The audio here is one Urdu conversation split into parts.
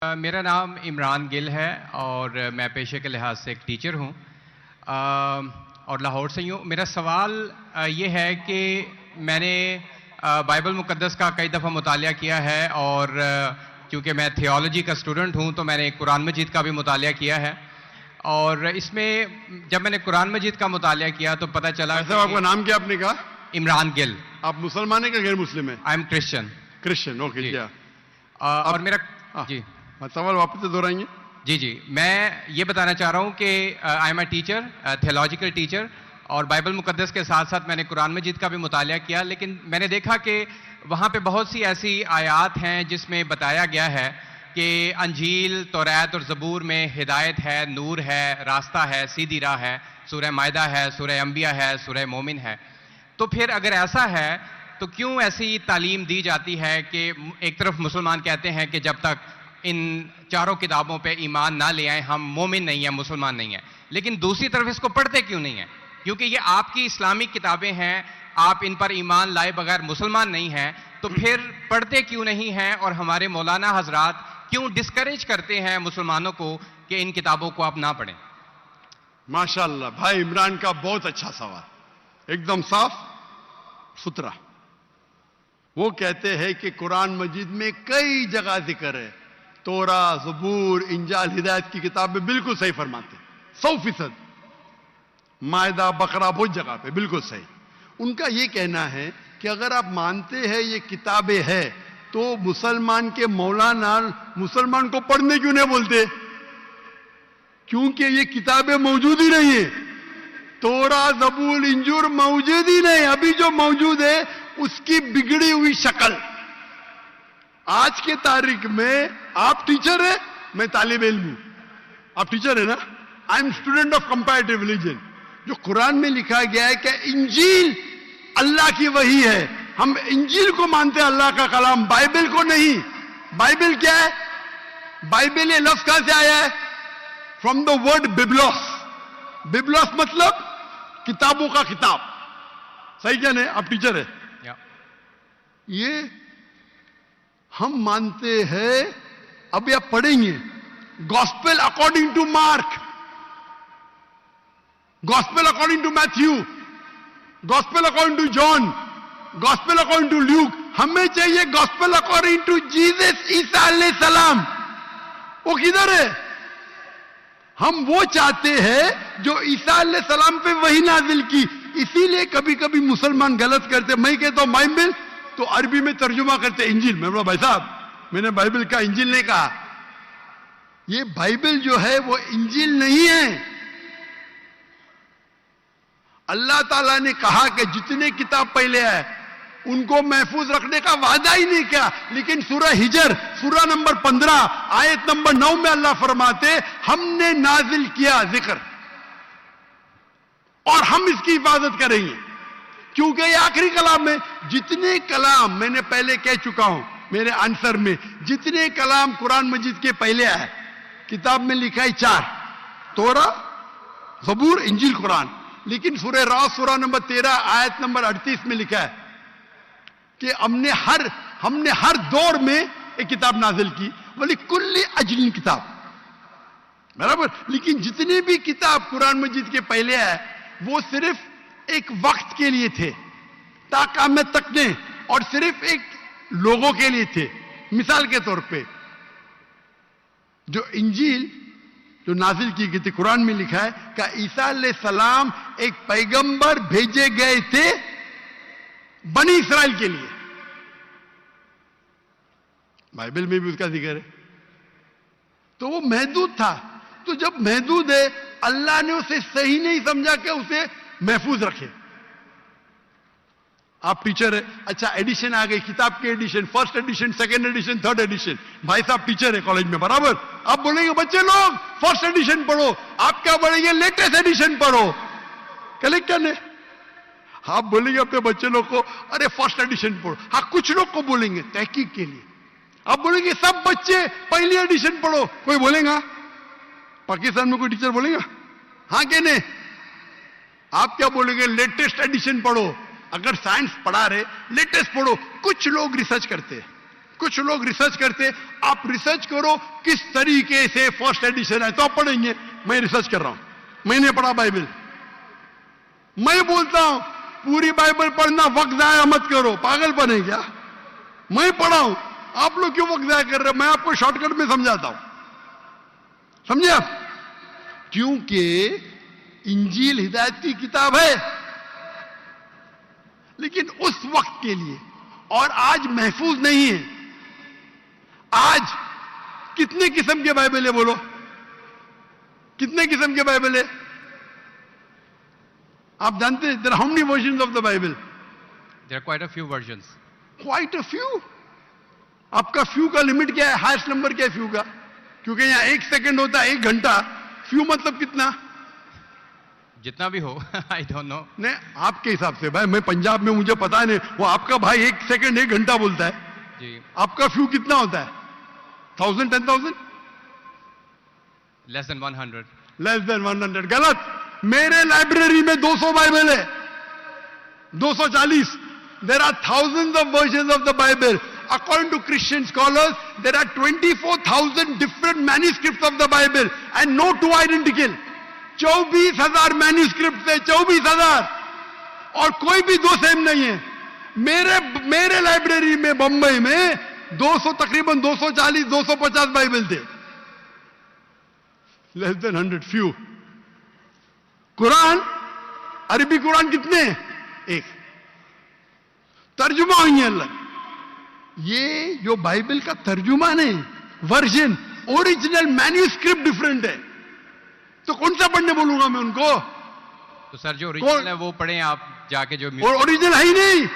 میرا نام عمران گل ہے اور میں پیشے کے لحاظ سے ایک ٹیچر ہوں اور لاہور سے ہی ہوں. میرا سوال یہ ہے کہ میں نے بائبل مقدس کا کئی دفعہ مطالعہ کیا ہے اور کیونکہ میں تھیولوجی کا اسٹوڈنٹ ہوں تو میں نے قرآن مجید کا بھی مطالعہ کیا ہے اور اس میں جب میں نے قرآن مجید کا مطالعہ کیا تو پتہ چلا. آپ کا نام کیا آپ نے کہا؟ عمران گل. آپ مسلمان ہیں کہ غیر مسلم ہیں؟ I am Christian. Christian, okay. کیا اور میرا جی سوال واپس سے دہرائیں گے؟ جی میں یہ بتانا چاہ رہا ہوں کہ I am a teacher, theological teacher, اور بائبل مقدس کے ساتھ ساتھ میں نے قرآن مجید کا بھی مطالعہ کیا، لیکن میں نے دیکھا کہ وہاں پہ بہت سی ایسی آیات ہیں جس میں بتایا گیا ہے کہ انجیل، توریت اور زبور میں ہدایت ہے، نور ہے، راستہ ہے، سیدھی راہ ہے. سورہ مائدہ ہے، سورہ انبیاء ہے، سورہ مومن ہے. تو پھر اگر ایسا ہے تو کیوں ایسی تعلیم دی جاتی ہے کہ ایک طرف مسلمان کہتے ہیں کہ جب تک ان چاروں کتابوں پہ ایمان نہ لے آئیں ہم مومن نہیں ہیں، مسلمان نہیں ہیں، لیکن دوسری طرف اس کو پڑھتے کیوں نہیں ہیں؟ کیونکہ یہ آپ کی اسلامک کتابیں ہیں، آپ ان پر ایمان لائے بغیر مسلمان نہیں ہیں، تو پھر پڑھتے کیوں نہیں ہیں؟ اور ہمارے مولانا حضرات کیوں ڈسکریج کرتے ہیں مسلمانوں کو کہ ان کتابوں کو آپ نہ پڑھیں؟ ماشاءاللہ بھائی عمران کا بہت اچھا سوال، ایک دم صاف ستھرا. وہ کہتے ہیں کہ قرآن مجید میں کئی جگہ ذکر ہے، تورا، زبور، انجیل، ہدایت کی کتابیں بالکل صحیح فرماتے ہیں، 100%. مائدہ، بقرہ، بہت جگہ پہ بالکل صحیح. ان کا یہ کہنا ہے کہ اگر آپ مانتے ہیں یہ کتابیں ہیں تو مسلمان کے مولانا مسلمان کو پڑھنے کیوں نہیں بولتے؟ کیونکہ یہ کتابیں موجود ہی نہیں ہیں. تورا، زبور، انجیل موجود ہی نہیں. ابھی جو موجود ہے اس کی بگڑی ہوئی شکل. آج کے تاریخ میں آپ ٹیچر ہیں، میں طالب علم ہوں. آپ ٹیچر ہیں نا؟ I am student of comparative religion. جو قرآن میں لکھا گیا ہے کہ انجیل اللہ کی وحی ہے، ہم انجیل کو مانتے ہیں، اللہ کا کلام، بائبل کو نہیں. بائبل کیا ہے؟ بائبل یہ لفظ کہاں سے آیا ہے؟ From the word ببلوس. ببلوس مطلب کتابوں کا کتاب. صحیح کیا نہیں؟ آپ ٹیچر ہیں. یہ ہم مانتے ہیں. ابھی آپ پڑھیں گے gospel according to Mark, gospel according to Matthew, gospel according to John, gospel according to Luke. ہمیں چاہیے گاسپل اکارڈنگ ٹو جیزس عیسیٰ علیہ السلام. وہ کدھر ہے؟ ہم وہ چاہتے ہیں جو عیسیٰ علیہ السلام پہ وہی نازل کی. اسی لیے کبھی کبھی مسلمان غلط کرتے. میں کہتا ہوں بائبل تو عربی میں ترجمہ کرتے انجیل. میں بولا بھائی صاحب میں نے بائبل کا انجیل نہیں کہا. یہ بائبل جو ہے وہ انجیل نہیں ہے. اللہ تعالیٰ نے کہا کہ جتنے کتاب پہلے ہے ان کو محفوظ رکھنے کا وعدہ ہی نہیں کیا. لیکن سورہ ہجر سورہ نمبر 15 آیت نمبر 9 میں اللہ فرماتے ہم نے نازل کیا ذکر اور ہم اس کی حفاظت کریں گے کیونکہ یہ آخری کلام ہے. جتنے کلام میں نے پہلے کہہ چکا ہوں میرے آنسر میں، جتنے کلام قرآن مجید کے پہلے آئے کتاب میں لکھا ہے 4، تورا، زبور، انجیل، قرآن. لیکن سورہ راس سورہ نمبر 13 آیت نمبر 38 میں لکھا ہے کہ ہم نے ہر دور میں ایک کتاب نازل کی، ولی کل اجل کتاب، برابر. لیکن جتنے بھی کتاب قرآن مجید کے پہلے آئے وہ صرف ایک وقت کے لیے تھے، تا قیامت تک نے، اور صرف ایک لوگوں کے لیے تھے. مثال کے طور پہ جو انجیل جو نازل کی گئی تھی قرآن میں لکھا ہے کہ عیسیٰ علیہ السلام ایک پیغمبر بھیجے گئے تھے بنی اسرائیل کے لیے. بائبل میں بھی اس کا ذکر ہے. تو وہ محدود تھا. تو جب محدود ہے اللہ نے اسے صحیح نہیں سمجھا کہ اسے محفوظ رکھے. آپ ٹیچر ہے، اچھا ایڈیشن آ گئی، کتاب کی edition, first edition, second edition, third edition. بھائی صاحب ٹیچر ہے کالج میں، برابر. آپ بولیں گے بچے لوگ فرسٹ ایڈیشن پڑھو، آپ کیا بولیں گے لیٹسٹ ایڈیشن پڑھو. کلیکٹر نے آپ بولیں گے اپنے بچے لوگ کو ارے فرسٹ ایڈیشن پڑھو. ہاں کچھ لوگ کو بولیں گے تحقیق کے لیے. آپ بولیں گے سب بچے پہلی ایڈیشن پڑھو، کوئی بولے گا؟ پاکستان میں کوئی ٹیچر بولے گا ہاں کہ نہیں؟ آپ کیا بولیں گے لیٹسٹ ایڈیشن پڑھو. اگر سائنس پڑھا رہے لیٹسٹ پڑھو. کچھ لوگ ریسرچ کرتے ہیں کچھ لوگ ریسرچ کرتے, آپ ریسرچ کرو کس طریقے سے فرسٹ ایڈیشن ہے تو آپ پڑھیں گے. میں ریسرچ کر رہا ہوں, میں نے پڑھا بائبل. میں بولتا ہوں پوری بائبل پڑھنا وقت ضائع مت کرو, پاگل بنے کیا؟ میں پڑھا ہوں, آپ لوگ کیوں وقت ضائع کر رہے ہیں؟ میں آپ کو شارٹ کٹ میں سمجھاتا ہوں, سمجھے آپ؟ کیونکہ انجیل ہدایت کی کتاب ہے, لیکن اس وقت کے لیے, اور آج محفوظ نہیں ہے. آج کتنے قسم کے بائبل ہے بولو؟ کتنے قسم کے بائبل ہے؟ آپ جانتے ہیں there are how many versions of the Bible? There are quite a few versions. Quite a few. آپ کا فیو کا لمٹ کیا ہے؟ ہائیسٹ نمبر کیا ہے فیو کا؟ کیونکہ یہاں 1 سیکنڈ ہوتا ہے 1 گھنٹہ. فیو مطلب کتنا؟ جتنا بھی ہو, I don't know. نہیں, آپ کے حساب سے بھائی, میں پنجاب میں مجھے پتا نہیں, وہ آپ کا بھائی 1 سیکنڈ 1 گھنٹہ بولتا ہے. جی. آپ کا فیو کتنا ہوتا ہے؟ 1000 10,000 Less than 100. لیس دین 100. غلط. میرے لائبریری میں 200 بائبل ہے, 240. There are thousands of versions of the Bible. According to Christian scholars, there are 24,000 different manuscripts of the Bible and no two identical. 24,000 manuscripts ہے, 24,000, اور کوئی بھی دو سیم نہیں ہے. میرے لائبریری میں بمبئی میں 200 تقریباً 240 250 بائبل تھے. لیس دین 100, فیو. قرآن, عربی قرآن کتنے ہیں؟ 1. ترجمہ ہوئی ہے اللہ. یہ جو بائبل کا ترجمہ نہیں, ورژن, اوریجنل مینیوسکرپٹ ڈفرنٹ ہے. تو کون سا پڑھنے بولوں گا میں ان کو؟ تو سر جو اوریجنل ہے وہ پڑھیں آپ جا کے. جو اوریجنل ہے ہی نہیں.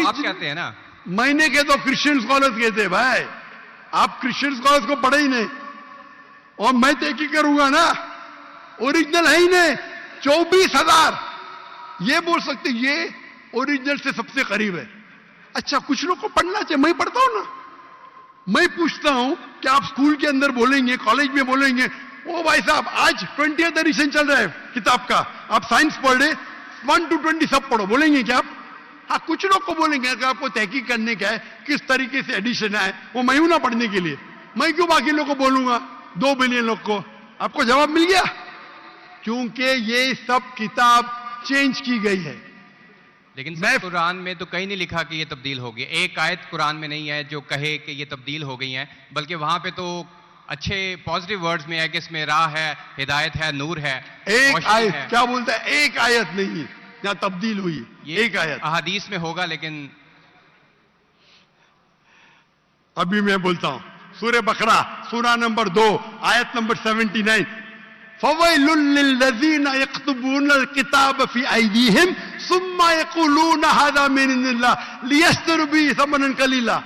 آپ کہتے ہیں نا, میں نے کہتا ہوں کرسچن اسکالرز کہتے ہیں. بھائی آپ کرسچن اسکالرز کو پڑھے ہی نہیں, اور میں تحقیق کروں گا نا, اوریجنل ہے ہی نہیں. 24,000 یہ بول سکتے یہ اوریجنل سے سب سے قریب ہے. اچھا, کچھ لوگ کو پڑھنا چاہیے, میں پڑھتا ہوں نا. میں پوچھتا ہوں کہ آپ اسکول کے اندر بولیں گے, کالج میں بولیں گے, او بھائی صاحب آج 20th ایڈیشن چل رہا ہے کتاب کا, آپ سائنس پڑھ رہے, 1 to 20 سب پڑھو, بولیں گے کیا آپ؟ ہاں, کچھ لوگ کو بولیں گے کہ آپ کو تحقیق کرنے کا ہے کس طریقے سے ایڈیشن ہے, وہ میں ہوں نا پڑھنے کے لیے. میں کیوں باقی لوگ کو بولوں گا, 2 بلین لوگ کو؟ آپ کو جواب مل گیا. کیونکہ یہ سب کتاب چینج کی گئی ہے. لیکن قرآن میں تو کہیں نہیں لکھا کہ یہ تبدیل ہوگی. ایک آیت قرآن میں نہیں ہے جو کہے کہ یہ تبدیل ہو گئی ہیں, بلکہ وہاں پہ تو اچھے پازیٹیو ورڈز میں ہے کہ اس میں راہ ہے, ہدایت ہے, نور ہے. ایک آیت کیا بولتا ہے؟ ایک آیت نہیں جہاں تبدیل ہوئی, ایک آیت. احادیث میں ہوگا, لیکن ابھی میں بولتا ہوں. سورہ بقرہ سورہ نمبر 2 آیت نمبر 79. فَوَيْلٌ لِّلَّذِينَ يَكْتُبُونَ الْكِتَابَ فِي أَيْدِيهِمْ ثُمَّ يَقُولُونَ هَذَا مِنْ عِندِ اللَّهِ لِيَشْتَرُوا بِهِ ثَمَنًا قَلِيلًا.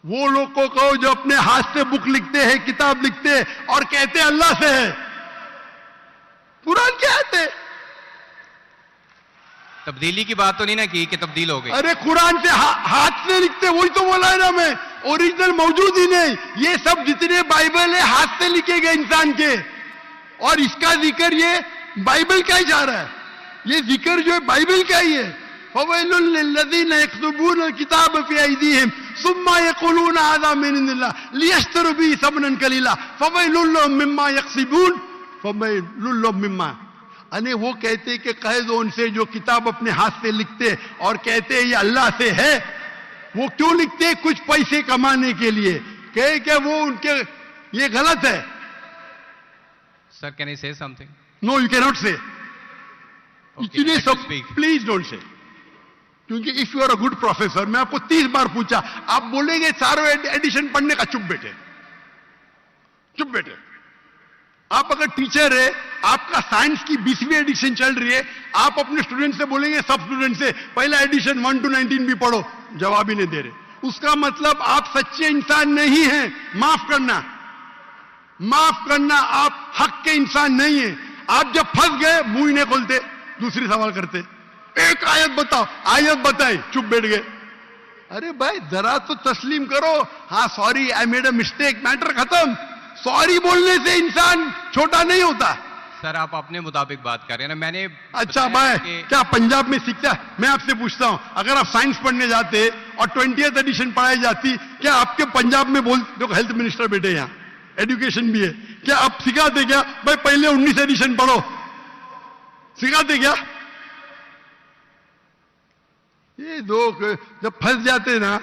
وہ لوگ کو کہو جو اپنے ہاتھ سے بک لکھتے ہیں, کتاب لکھتے ہیں, اور کہتے ہیں اللہ سے ہے. قرآن کیا ہے؟ تبدیلی کی بات تو نہیں نا کی کہ تبدیل ہو گئی. ارے قرآن سے ہاتھ سے لکھتے, وہی تو بولا ہے نا میں. اوریجنل موجود ہی نہیں. یہ سب جتنے بائبل ہے ہاتھ سے لکھے گئے انسان کے, اور اس کا ذکر یہ بائبل کا ہی جا رہا ہے. یہ ذکر جو ہے بائبل کا ہی ہے. فَوَيْلٌ لِّلَّذِينَ يَكْتُبُونَ الْكِتَابَ فِي أَيْدِيهِمْ ثُمَّ يَقُولُونَ هَذَا مِنْ عِندِ اللَّهِ لِيَشْتَرُوا بِهِ ثَمَنًا قَلِيلًا فَوَيْلٌ لَّهُم مِّمَّا يَكْسِبُونَ فَوَيْلٌ لَّهُم مِّمَّا. یعنی وہ کہتے کہ قید دو ان سے جو کتاب اپنے ہاتھ سے لکھتے اور کہتے یہ اللہ سے ہے. وہ کیوں لکھتے؟ کچھ پیسے کمانے کے لیے. کہ وہ ان کے یہ غلط ہے. سر can I say something? No, you can not say. اتنے سب پلیز ڈونٹ سے. کیونکہ if you are a good professor, میں آپ کو 30 بار پوچھا, آپ بولیں گے ساروں ایڈیشن پڑھنے کا, چپ بیٹھے, چپ بیٹھے. آپ اگر ٹیچر ہے, آپ کا سائنس کی 20ویں ایڈیشن چل رہی ہے, آپ اپنے اسٹوڈنٹ سے بولیں گے, سب اسٹوڈنٹ سے پہلا ایڈیشن 1 to 19 بھی پڑھو, جواب ہی نہیں دے رہے. اس کا مطلب آپ سچے انسان نہیں ہیں. معاف کرنا, معاف کرنا, آپ حق کے انسان نہیں ہیں. آپ جب پھنس گئے منہ ہی نہیں کھولتے, دوسری سوال کرتے. ایک آیت بتاؤ, آیت بتائی, چپ بیٹھ گئے. ارے بھائی ذرا تو تسلیم کرو. ہاں sorry, I made a mistake, matter ختم. سوری بولنے سے انسان چھوٹا نہیں ہوتا. سر آپ اپنے مطابق بات کر رہے ہیں نا. میں نے اچھا بھائی کیا پنجاب میں سیکھتا ہے؟ میں آپ سے پوچھتا ہوں اگر آپ سائنس پڑھنے جاتے اور 20th ایڈیشن پڑھائی جاتی کیا آپ کے پنجاب میں دیکھو ہیلتھ منسٹر بیٹے یہاں ایڈوکیشن بھی ہے کیا آپ سکھاتے کیا بھائی پہلے 19 ایڈیشن پڑھو؟ سکھاتے کیا؟ یہ لوگ جب پھنس جاتے نا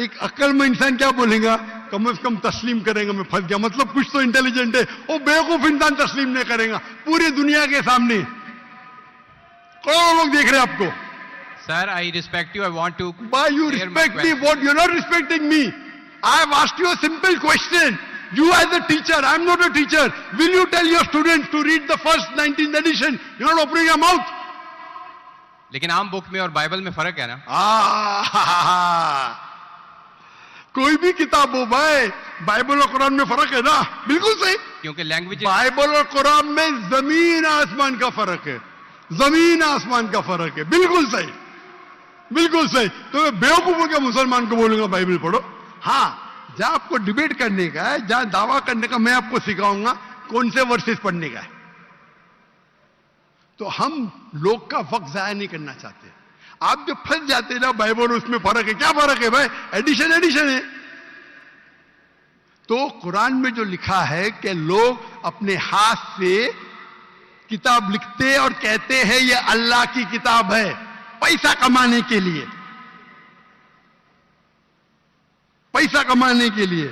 ایک عقل میں انسان کیا بولے گا کم از کم تسلیم کرے گا میں پھنس گیا مطلب کچھ تو انٹیلیجنٹ ہے. وہ بیوقوف انسان تسلیم نہیں کرے گا پوری دنیا کے سامنے کروڑوں لوگ دیکھ رہے ہیں آپ کو. Sir I respect you. I want to Why you respect me? What you're not respecting me? I have asked you a simple question. You as a teacher, I'm not a teacher. Will you tell your students to read the first 19th edition? You're not opening your mouth. لیکن عام بک میں اور بائبل میں فرق ہے نا. کوئی بھی کتاب ہو بھائی بائبل اور قرآن میں فرق ہے نا. بالکل صحیح. کیونکہ لینگویج بائبل اور قرآن میں زمین آسمان کا فرق ہے. زمین آسمان کا فرق ہے. بالکل صحیح بالکل صحیح. تو میں بیوقوفوں کے مسلمان کو بولوں گا بائبل پڑھو. ہاں جہاں آپ کو ڈیبیٹ کرنے کا ہے جہاں دعویٰ کرنے کا میں آپ کو سکھاؤں گا کون سے ورسز پڑھنے کا ہے. تو ہم لوگ کا وقت ضائع نہیں کرنا چاہتے. آپ جو پھنس جاتے نا بائبل اس میں فرق ہے. کیا فرق ہے بھائی؟ ایڈیشن ہے. تو قرآن میں جو لکھا ہے کہ لوگ اپنے ہاتھ سے کتاب لکھتے اور کہتے ہیں یہ اللہ کی کتاب ہے پیسہ کمانے کے لیے. پیسہ کمانے کے لیے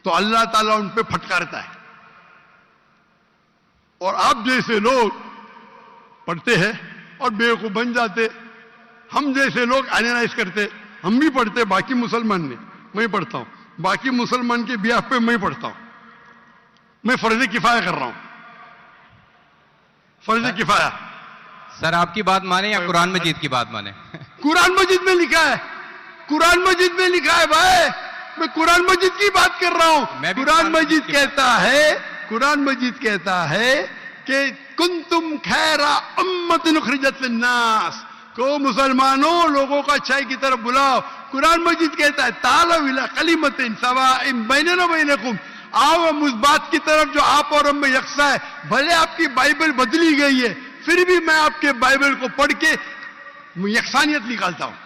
تو اللہ تعالیٰ ان پہ پھٹکارتا ہے. اور آپ جیسے لوگ پڑھتے ہیں اور بیوقوف بن جاتے. ہم جیسے لوگ اینالائز کرتے. ہم بھی پڑھتے باقی مسلمان نے میں پڑھتا ہوں. باقی مسلمان کے بیاہ پہ میں پڑھتا ہوں. میں فرض کفایہ کر رہا ہوں. فرض کفایہ. سر آپ کی بات مانیں یا قرآن مجید کی بات مانیں؟ قرآن مجید میں لکھا ہے. قرآن مجید میں لکھا ہے بھائی. میں قرآن مجید کی بات کر رہا ہوں. قرآن مجید کہتا ہے کہ کنتم خیر امۃ اخرجت للناس کو مسلمانوں لوگوں کا اچھائی کی طرف بلاؤ. قرآن مجید کہتا ہے تعالوا الی کلمۃ سواء بیننا وبینکم. آؤ ہم اس بات کی طرف جو آپ اور ہم میں یکساں ہے. بھلے آپ کی بائبل بدلی گئی ہے پھر بھی میں آپ کے بائبل کو پڑھ کے یکسانیت نکالتا ہوں.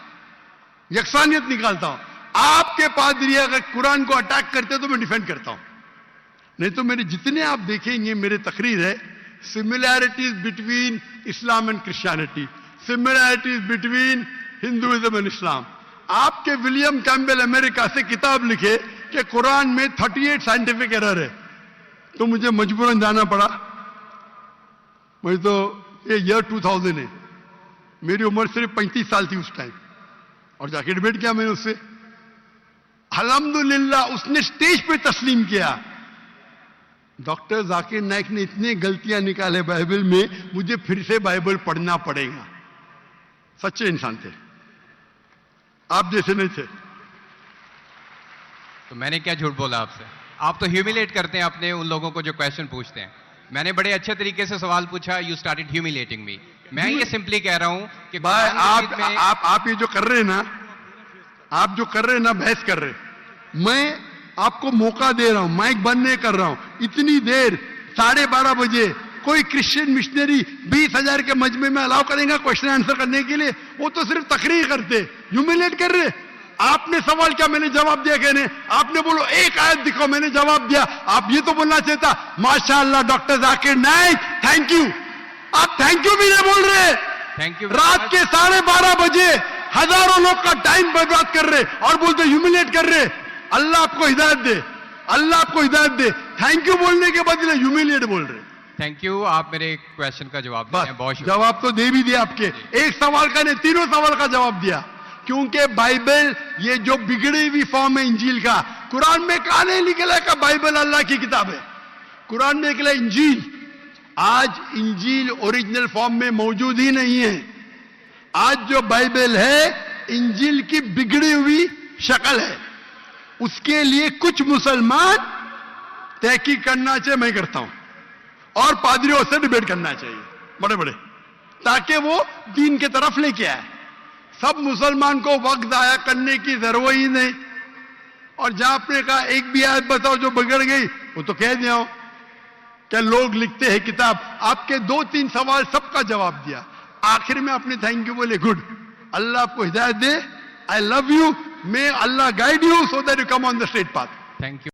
یکسانیت نکالتا ہوں. آپ کے پادری اگر قرآن کو اٹیک کرتے تو میں ڈیفینڈ کرتا ہوں. نہیں تو میرے جتنے آپ دیکھیں گے میرے تقریر ہے similarities between Islam and Christianity, similarities between Hinduism and Islam. آپ کے ولیم کیمبل امریکہ سے کتاب لکھے کہ قرآن میں 38 سائنٹیفک ایرر ہے. تو مجھے مجبوراً جانا پڑا. مجھے تو یہ ایئر 2000 ہے. میری عمر صرف 35 سال تھی اس ٹائم. اور جا کے ڈیبیٹ کیا میں نے اس سے. الحمدللہ اس نے سٹیج پہ تسلیم کیا. ڈاکٹر ذاکر نائک نے اتنی غلطیاں نکالے بائبل میں مجھے پھر سے بائبل پڑھنا پڑے گا. سچے انسان تھے. آپ جیسے نہیں تھے. تو میں نے کیا جھوٹ بولا آپ سے؟ آپ تو ہیومیلیٹ کرتے ہیں اپنے ان لوگوں کو جو کویشچن پوچھتے ہیں. میں نے بڑے اچھے طریقے سے سوال پوچھا. یو اسٹارٹڈ ہیومیلیٹنگ می. میں یہ سمپلی کہہ رہا ہوں کہ بھائی آپ یہ جو کر رہے ہیں نا آپ جو کر رہے ہیں نا بحث کر رہے. میں آپ کو موقع دے رہا ہوں. مائک بند نہیں کر رہا ہوں. اتنی دیر 12:30 بجے کوئی کرسچین مشنری 20,000 کے مجمع میں الاؤ کریں گا کوشچن آنسر کرنے کے لیے؟ وہ تو صرف تقریر کرتے ہیومیلیٹ کر رہے. آپ نے سوال کیا میں نے جواب دیا. کہنے آپ نے بولو ایک آیت دکھاؤ میں نے جواب دیا. آپ یہ تو بولنا چاہتا ماشاءاللہ doctor Zakir Naik thank you. آپ تھینک یو بھی نہیں بول رہے. Thank you. رات کے 12:30 بجے ہزاروں لوگ کا ٹائم برباد کر رہے اور بولتے ہیومیلیٹ کر رہے. اللہ آپ کو ہدایت دے. اللہ آپ کو ہدایت دے. تھینک یو بولنے کے بدلے ہیومیلیٹ بول رہے. Thank you. آپ میرے کویشچن کا جواب دیں. بہت شکریہ. جواب تو دے بھی دیا آپ کے. ایک سوال کا نہیں 3 سوال کا جواب دیا. کیونکہ بائبل یہ جو بگڑی ہوئی فارم ہے انجیل کا. قرآن میں کہاں نہیں نکلا کہ بائبل اللہ کی کتاب ہے. قرآن میں نکلا انجیل. آج انجیل اوریجنل فارم میں موجود ہی نہیں ہے. آج جو بائبل ہے انجیل کی بگڑی ہوئی شکل ہے. اس کے لیے کچھ مسلمان تحقیق کرنا چاہیے. میں کرتا ہوں. اور پادریوں سے ڈیبیٹ کرنا چاہیے بڑے بڑے تاکہ وہ دین کی طرف لے کے آئے. سب مسلمان کو وقت ضائع کرنے کی ضرورت ہی نہیں. اور جہاں آپ نے کہا ایک بھی آیت بتاؤ جو بگڑ گئی وہ تو کہہ دیا ہوں. کہ لوگ لکھتے ہیں کتاب, آپ کے 2-3 سوال سب کا جواب دیا, آخر میں اپنے تھینک یو بولے, گڈ, اللہ آپ کو ہدایت دے, I love you, may Allah guide you so that you come on the straight path. Thank you.